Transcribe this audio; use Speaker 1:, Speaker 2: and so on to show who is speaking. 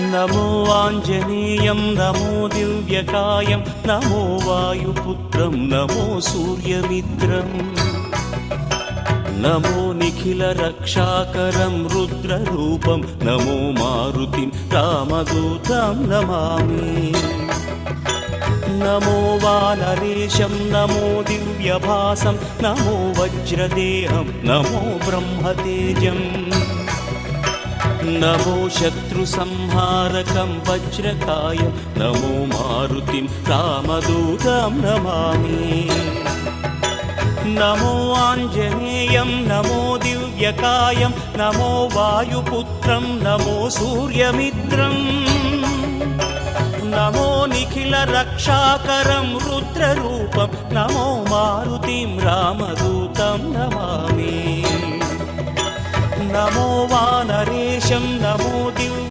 Speaker 1: नमो आञ्जनेयं नमो दिव्यकायं नमो वायुपुत्रं नमो सूर्यमित्रम् नमो निखिलरक्षाकरं रुद्ररूपं नमो मारुतिं रामदूतं Namami नमो वानरेशं नमो दिव्यभासं नमो वज्रदेहं नमो ब्रह्मतेजम् नमो शत्रुसंहारकं वज्रकायं नमो मारुतिं रामदूतं Namami नमो आञ्जनेयं नमो दिव्यकायं नमो वायुपुत्रं नमो सूर्यमित्रम् नमो निखिलरक्षाकरं रुद्ररूपं नमो मारुतिं रामदूतं Namami नमो वानरेशं नमो Divya